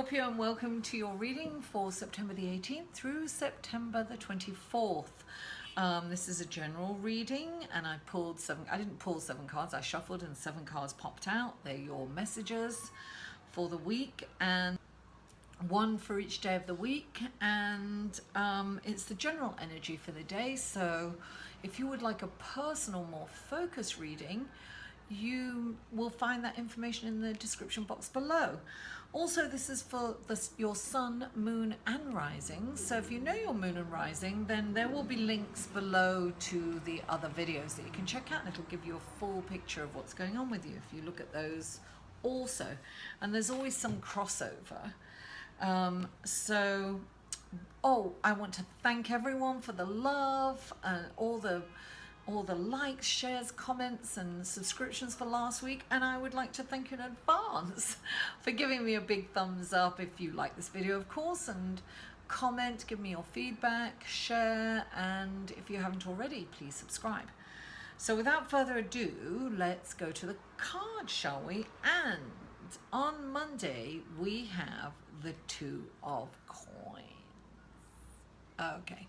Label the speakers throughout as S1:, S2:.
S1: Scorpio, and welcome to your reading for September the 18th through September the 24th. This is a general reading, and I didn't pull 7 cards, I shuffled and 7 cards popped out. They're your messages for the week, and one for each day of the week, and it's the general energy for the day. So if you would like a personal, more focused reading, you will find that information in the description box below. Also, this is for your sun, moon and rising. So if you know your moon and rising, then there will be links below to the other videos that you can check out, and it'll give you a full picture of what's going on with you if you look at those also. And there's always some crossover. I want to thank everyone for the love and all the likes, shares, comments and subscriptions for last week, and I would like to thank you in advance for giving me a big thumbs up if you like this video, of course, and comment, give me your feedback, share, and if you haven't already, please subscribe. So without further ado, let's go to the cards, shall we? And on Monday we have the Two of Coins. Okay.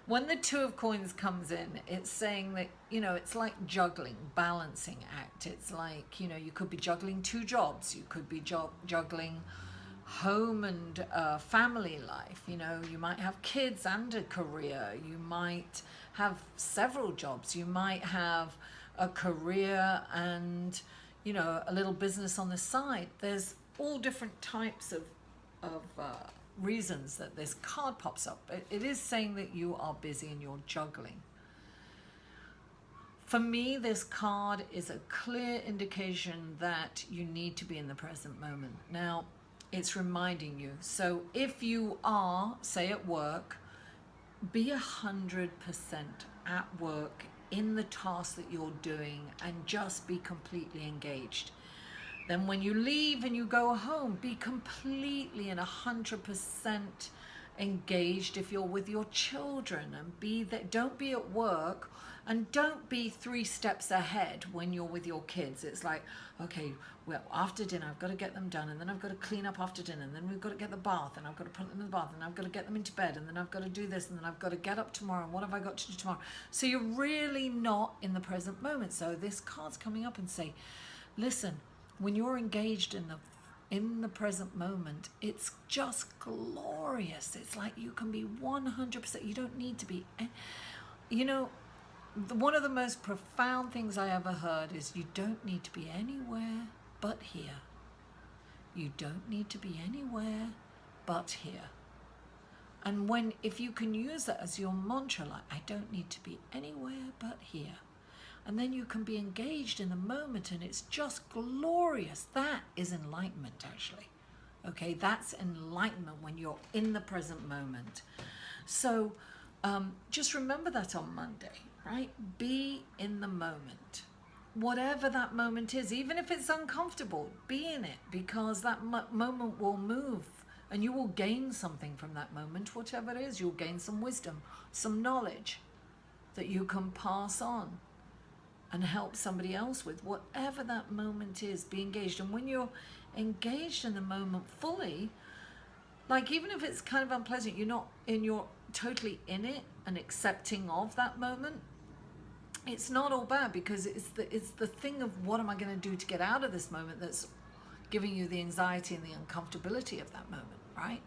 S1: When the Two of Coins comes in, it's saying that, it's like juggling, balancing act. It's like, you could be juggling 2 jobs. You could be juggling home and family life. You might have kids and a career. You might have several jobs. You might have a career and, a little business on the side. There's all different types of reasons that this card pops up. It is saying that you are busy and you're juggling. For me, this card is a clear indication that you need to be in the present moment. Now, it's reminding you. So if you are, say, at work, be 100% at work in the task that you're doing and just be completely engaged. Then when you leave and you go home, be completely and 100% engaged if you're with your children, and be that. Don't be at work and don't be 3 steps ahead when you're with your kids. It's like, okay, well, after dinner I've got to get them done, and then I've got to clean up after dinner, and then we've got to get the bath, and I've got to put them in the bath, and I've got to get them into bed, and then I've got to do this, and then I've got to get up tomorrow, and what have I got to do tomorrow? So you're really not in the present moment. So this card's coming up and say, listen, when you're engaged in the present moment, it's just glorious. It's like you can be 100%. You don't need to be, one of the most profound things I ever heard is you don't need to be anywhere but here. You don't need to be anywhere but here. And if you can use that as your mantra, like, I don't need to be anywhere but here. And then you can be engaged in the moment, and it's just glorious. That is enlightenment, actually. Okay, that's enlightenment when you're in the present moment. So just remember that on Monday, right? Be in the moment. Whatever that moment is, even if it's uncomfortable, be in it, because that moment will move and you will gain something from that moment. Whatever it is, you'll gain some wisdom, some knowledge that you can pass on and help somebody else with. Whatever that moment is, be engaged. And when you're engaged in the moment fully, like, even if it's kind of unpleasant, you're totally in it and accepting of that moment. It's not all bad, because it's the thing of, what am I going to do to get out of this moment, that's giving you the anxiety and the uncomfortability of that moment, right?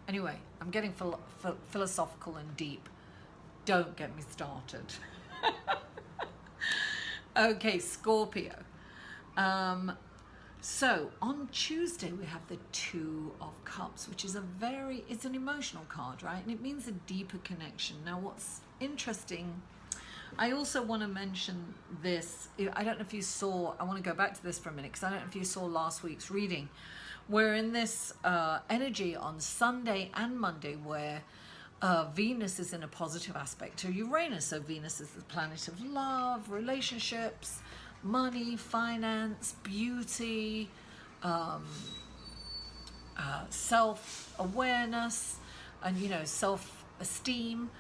S1: Anyway, I'm getting philosophical and deep. Don't get me started. Okay, Scorpio. So on Tuesday we have the Two of Cups, which is it's an emotional card, right? And it means a deeper connection. Now, what's interesting, I also want to mention this. I don't know if you saw, I want to go back to this for a minute, because I don't know if you saw last week's reading. We're in this energy on Sunday and Monday where Venus is in a positive aspect to Uranus. So Venus is the planet of love, relationships, money, finance, beauty, self-awareness, and self-esteem,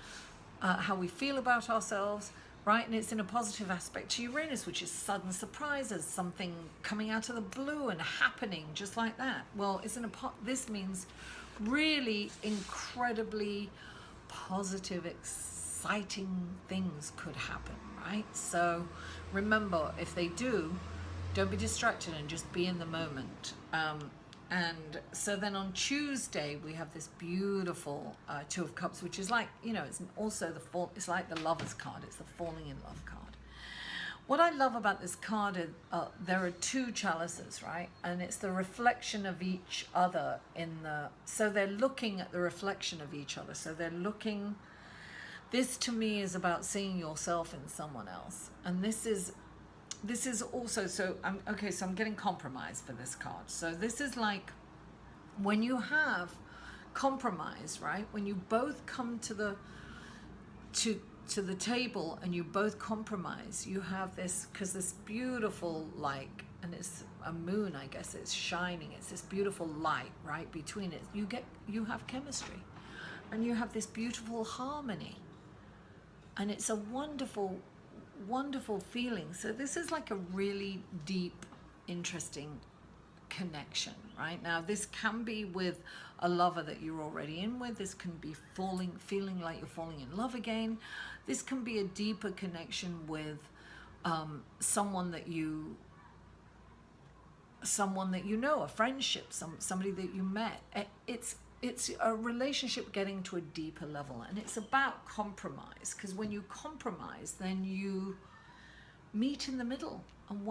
S1: how we feel about ourselves. right? And it's in a positive aspect to Uranus, which is sudden surprises, something coming out of the blue and happening just like that. Well, it's in a this means really incredibly positive, exciting things could happen, right? So remember, if they do, don't be distracted and just be in the moment. And so then on Tuesday we have this beautiful Two of Cups, which is like, you know, it's also it's like the Lover's card. It's the falling in love card. What I love about this card is there are two chalices, right? And it's the reflection of each other so they're looking at the reflection of each other. So they're looking, this to me is about seeing yourself in someone else. And this is also, so I'm getting compromise for this card. So this is like when you have compromise, right? When you both come to the table and you both compromise, you have this, because this beautiful, like, and it's a moon, I guess, it's shining, it's this beautiful light, right, between it. You have chemistry and you have this beautiful harmony, and it's a wonderful feeling. So this is like a really deep, interesting connection, right? Now this can be with a lover that you're already in with. This can be feeling like you're falling in love again. This can be a deeper connection with someone that you know, a friendship, somebody that you met. It's a relationship getting to a deeper level, and it's about compromise, because when you compromise, then you meet in the middle, and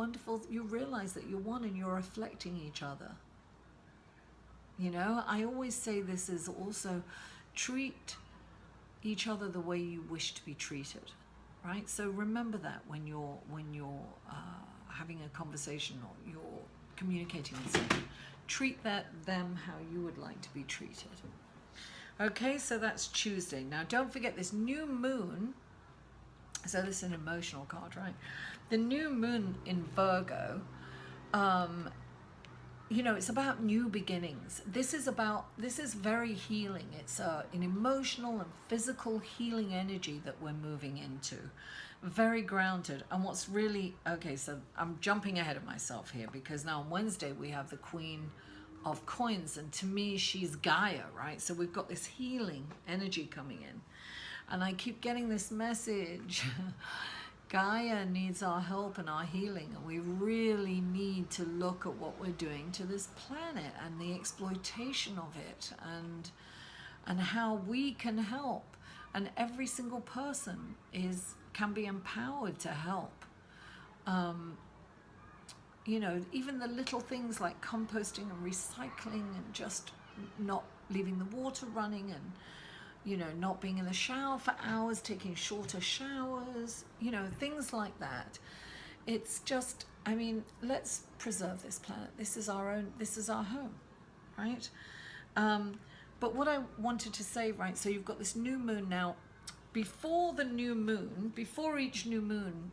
S1: you realize that you're one and you're reflecting each other. You know, I always say this is also treat each other the way you wish to be treated, right? So remember that when you're having a conversation or you're communicating with someone. Treat them how you would like to be treated. Okay, so that's Tuesday. Now don't forget this new moon. So this is an emotional card, right? The new moon in Virgo, you know, it's about new beginnings. This is very healing. It's an emotional and physical healing energy that we're moving into. Very grounded. And what's really, okay, so I'm jumping ahead of myself here, because now on Wednesday we have the Queen of Coins, and to me she's Gaia, right? So we've got this healing energy coming in, and I keep getting this message Gaia needs our help and our healing, and we really need to look at what we're doing to this planet and the exploitation of it, and how we can help. And every single person can be empowered to help. You know, even the little things like composting and recycling, and just not leaving the water running, and, you know, not being in the shower for hours, taking shorter showers, you know, things like that. It's just, I mean, let's preserve this planet. This is our home, right? But what I wanted to say, right, so you've got this new moon now. Before each new moon,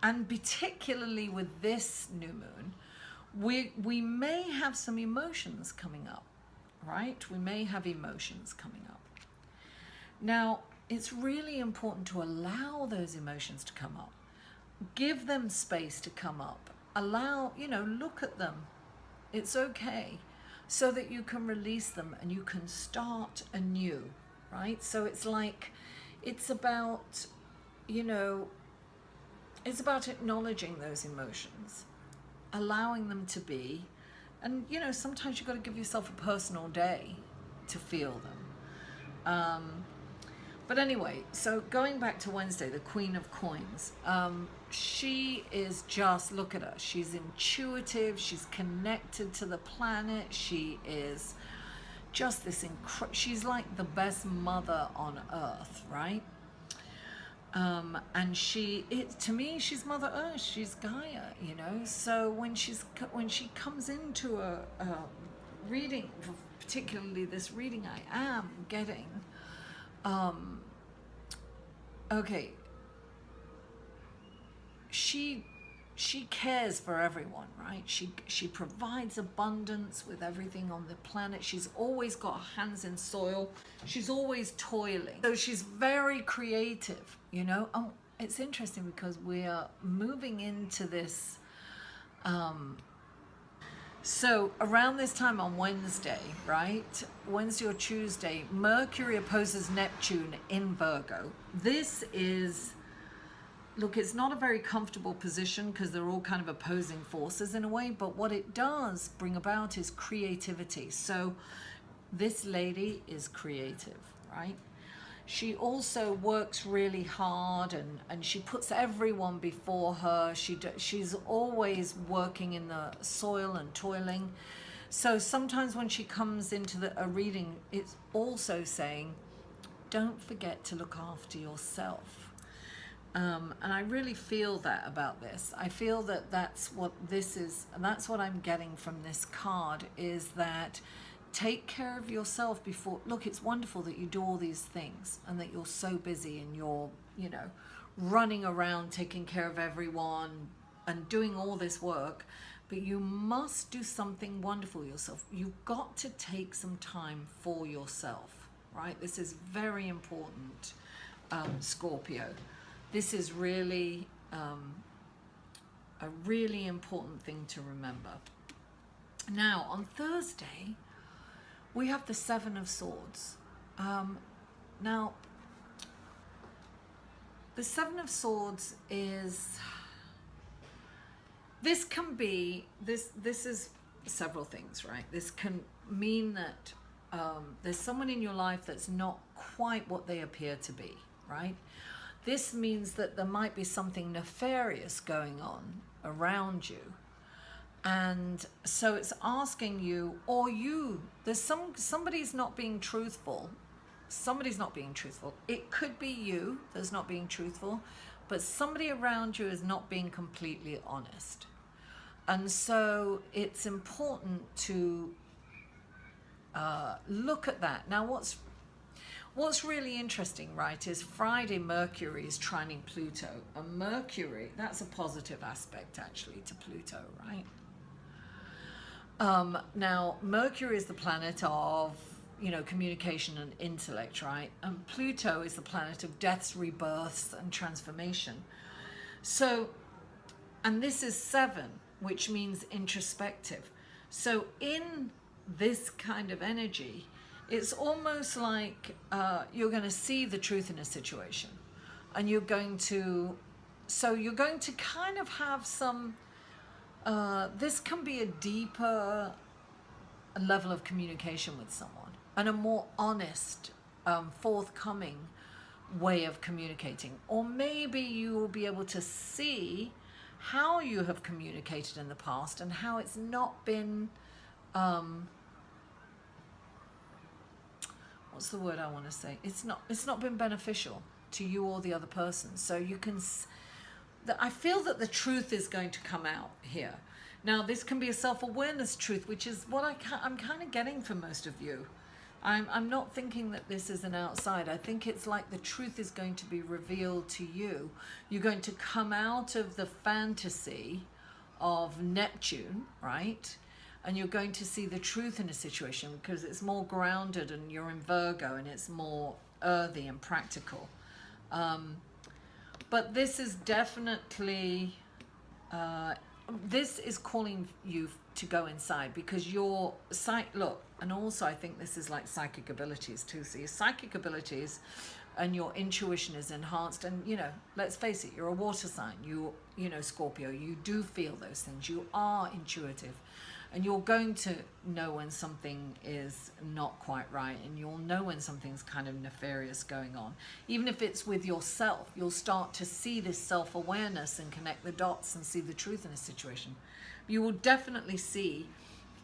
S1: and particularly with this new moon, we may have some emotions coming up, right? We may have emotions coming up. Now, it's really important to allow those emotions to come up. Give them space to come up. Allow, you know, look at them. It's okay, so that you can release them and you can start anew, right? So it's like, it's about, you know, it's about acknowledging those emotions, allowing them to be, and, you know, sometimes you've got to give yourself a personal day to feel them. But anyway, so going back to Wednesday, the Queen of Coins, she is just, look at her, she's intuitive, she's connected to the planet, she is just this she's like the best mother on earth, right? And to me, she's Mother Earth, she's Gaia, you know. So when she comes into a reading, particularly this reading I am getting, okay, she cares for everyone, right? She provides abundance with everything on the planet. She's always got her hands in soil. She's always toiling. So she's very creative, you know. it's interesting because we are moving into this. So around this time on Wednesday, right? Wednesday or Tuesday, Mercury opposes Neptune in Virgo. This is, look, it's not a very comfortable position because they're all kind of opposing forces in a way, but what it does bring about is creativity. So this lady is creative, right? She also works really hard, and she puts everyone before her. She's always working in the soil and toiling. So sometimes when she comes into a reading, it's also saying, don't forget to look after yourself. And I really feel that about this. I feel that that's what this is, and that's what I'm getting from this card, is that take care of yourself before. Look, it's wonderful that you do all these things and that you're so busy and you're, you know, running around taking care of everyone and doing all this work, but you must do something wonderful yourself. You've got to take some time for yourself, right? This is very important, Scorpio. This is really a really important thing to remember. Now, on Thursday, we have the Seven of Swords. Now, the Seven of Swords is, this can be, this is several things, right? This can mean that there's someone in your life that's not quite what they appear to be, right? This means that there might be something nefarious going on around you. And so it's asking you, or you, there's somebody's not being truthful. Somebody's not being truthful. It could be you that's not being truthful, but somebody around you is not being completely honest. And so it's important to look at that. Now, what's really interesting, right, is Friday Mercury is trining Pluto. And Mercury, that's a positive aspect actually to Pluto, right? Now, Mercury is the planet of, you know, communication and intellect, right? And Pluto is the planet of deaths, rebirths, and transformation. So, and this is 7, which means introspective. So in this kind of energy, it's almost like you're going to see the truth in a situation. And you're going to kind of have some, this can be a deeper level of communication with someone and a more honest, forthcoming way of communicating. Or maybe you will be able to see how you have communicated in the past and how it's not been, what's the word I want to say? It's not been beneficial to you or the other person. So you can, I feel that the truth is going to come out here. Now, this can be a self-awareness truth, which is what I'm kind of getting from most of you. I'm not thinking that this is an outside. I think it's like the truth is going to be revealed to you. You're going to come out of the fantasy of Neptune, right? And you're going to see the truth in a situation because it's more grounded, and you're in Virgo and it's more earthy and practical. But this is definitely, this is calling you to go inside because your look, and also I think this is like psychic abilities too. So your psychic abilities and your intuition is enhanced. And, you know, let's face it, you're a water sign. You know, Scorpio, you do feel those things. You are intuitive. And you're going to know when something is not quite right, and you'll know when something's kind of nefarious going on. Even if it's with yourself, you'll start to see this self-awareness and connect the dots and see the truth in a situation. You will definitely see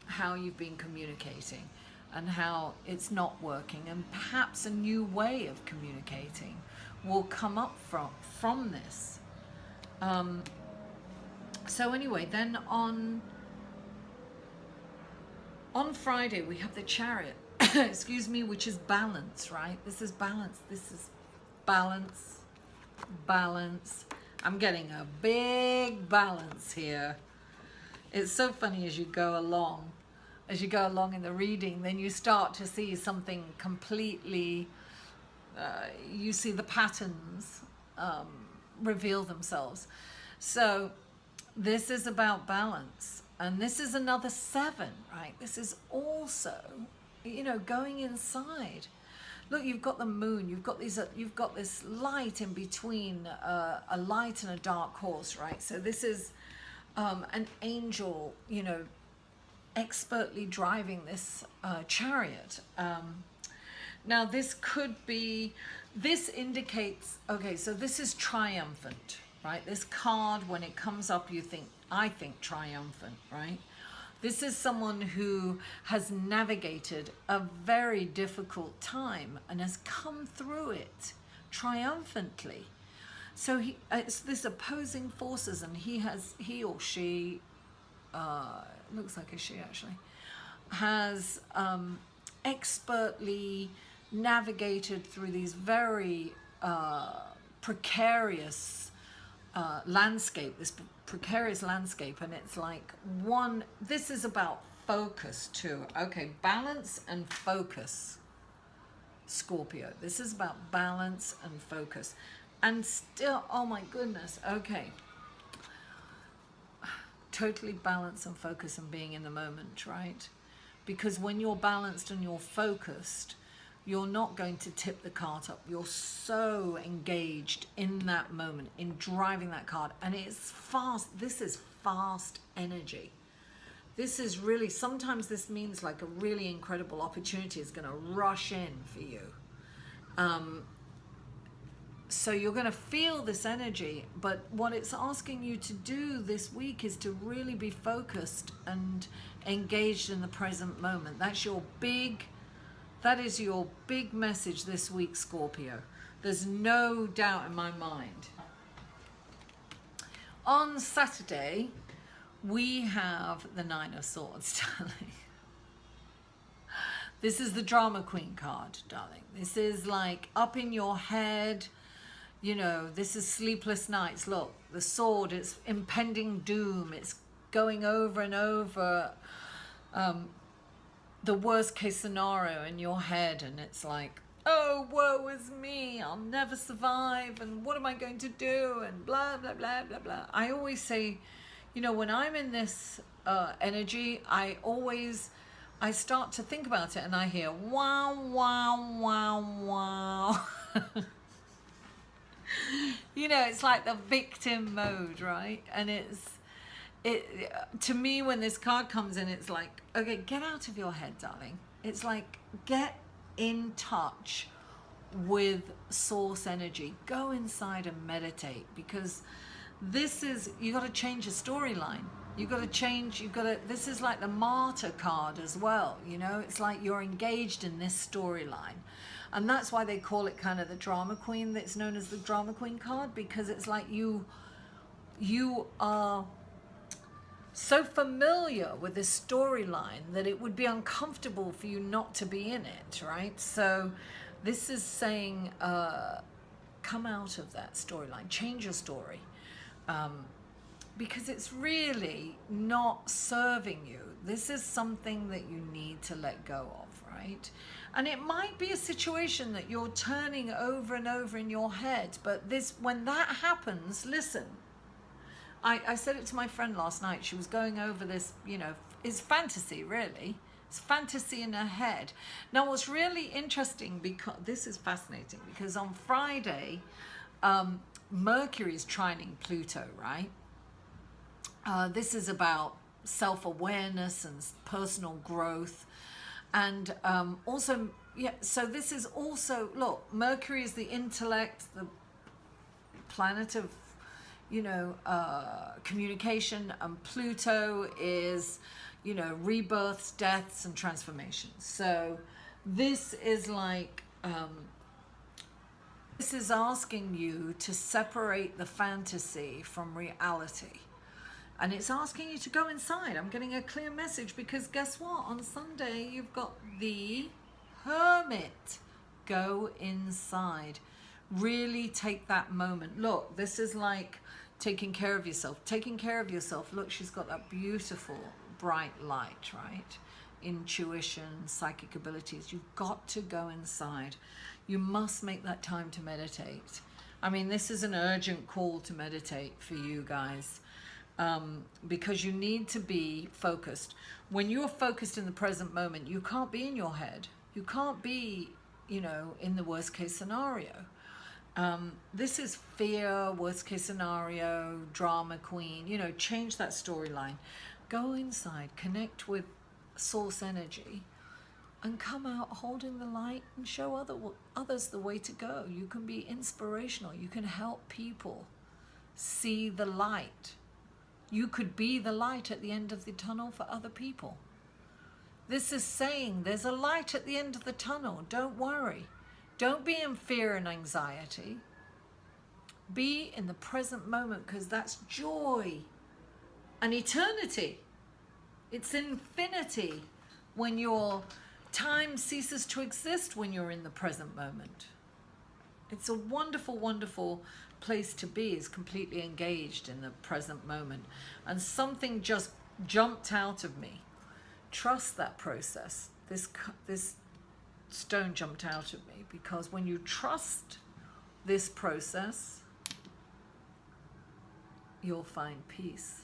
S1: how you've been communicating and how it's not working, and perhaps a new way of communicating will come up from this. So anyway, then on Friday, we have the Chariot, excuse me, which is balance, right? This is balance. This is balance, balance. I'm getting a big balance here. It's so funny as you go along in the reading, then you start to see something completely, you see the patterns reveal themselves. So this is about balance. And this is another 7, right? This is also, you know, going inside. Look, you've got the moon. You've got these. You've got this light in between, a light and a dark horse, right? So this is an angel, you know, expertly driving this chariot. Now this could be. This indicates. Okay, so this is triumphant, right? This card, when it comes up, I think triumphant, right? This is someone who has navigated a very difficult time and has come through it triumphantly. So it's this opposing forces, and he or she, looks like a she actually, has expertly navigated through these very precarious this precarious landscape. And it's like this is about focus too. Okay, balance and focus, Scorpio. This is about balance and focus. And still, oh my goodness, okay. Totally balance and focus and being in the moment, right? Because when you're balanced and you're focused, you're not going to tip the cart up. You're so engaged in that moment, in driving that cart. And it's fast. This is fast energy. This is really, sometimes this means like a really incredible opportunity is going to rush in for you. So you're going to feel this energy. But what it's asking you to do this week is to really be focused and engaged in the present moment. That is your big message this week, Scorpio. There's no doubt in my mind. On Saturday, we have the 9 of Swords, darling. This is the drama queen card, darling. This is like up in your head. You know, this is sleepless nights. Look, the sword, it's impending doom. It's going over and over. The worst case scenario in your head, and it's like, oh, woe is me, I'll never survive, and what am I going to do, and blah blah blah blah blah. I always say, you know, when I'm in this energy, I start to think about it, and I hear wow wow wow wow. You know, it's like the victim mode, right? And to me, when this card comes in, it's like, okay, get out of your head, darling. It's like, get in touch with source energy. Go inside and meditate, because you got to change your storyline. This is like the martyr card as well, you know? It's like you're engaged in this storyline. And that's why they call it kind of the drama queen. That's known as the drama queen card, because it's like you are so familiar with this storyline that it would be uncomfortable for you not to be in it, right? So this is saying, come out of that storyline, change your story, because it's really not serving you. This is something that you need to let go of, right? And it might be a situation that you're turning over and over in your head, but when that happens, listen. I said it to my friend last night. She was going over this, you know, it's fantasy, really. It's fantasy in her head. Now, what's really interesting, because this is fascinating, because on Friday, Mercury is trining Pluto, right? This is about self-awareness and personal growth. And also, yeah, so this is also, look, Mercury is the intellect, the planet of, you know, communication, and Pluto is, you know, rebirths, deaths, and transformations. So this is like, this is asking you to separate the fantasy from reality. And it's asking you to go inside. I'm getting a clear message, because guess what? On Sunday, you've got the Hermit. Go inside. Really take that moment. Look, this is like taking care of yourself. Taking care of yourself. Look, she's got that beautiful bright light, right? Intuition, psychic abilities. You've got to go inside. You must make that time to meditate. I mean, this is an urgent call to meditate for you guys, because you need to be focused. When you're focused in the present moment, you can't be in your head. You can't be, you know, in the worst case scenario. This is fear, worst case scenario, drama queen, you know, change that storyline. Go inside, connect with source energy, and come out holding the light and show others the way to go. You can be inspirational. You can help people see the light. You could be the light at the end of the tunnel for other people. This is saying there's a light at the end of the tunnel. Don't worry. Don't be in fear and anxiety. Be in the present moment, because that's joy and eternity. It's infinity when your time ceases to exist, when you're in the present moment. It's a wonderful, wonderful place to be, is completely engaged in the present moment. And something just jumped out of me. Trust that process. This stone jumped out of me, because when you trust this process, you'll find peace.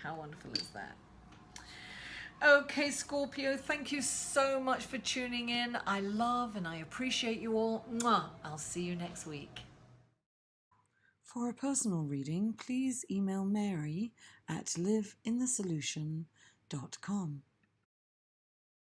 S1: How wonderful is that? Okay, Scorpio, thank you so much for tuning in. I love and I appreciate you all. Mwah. I'll see you next week. For a personal reading, please email Mary at liveinthesolution.com.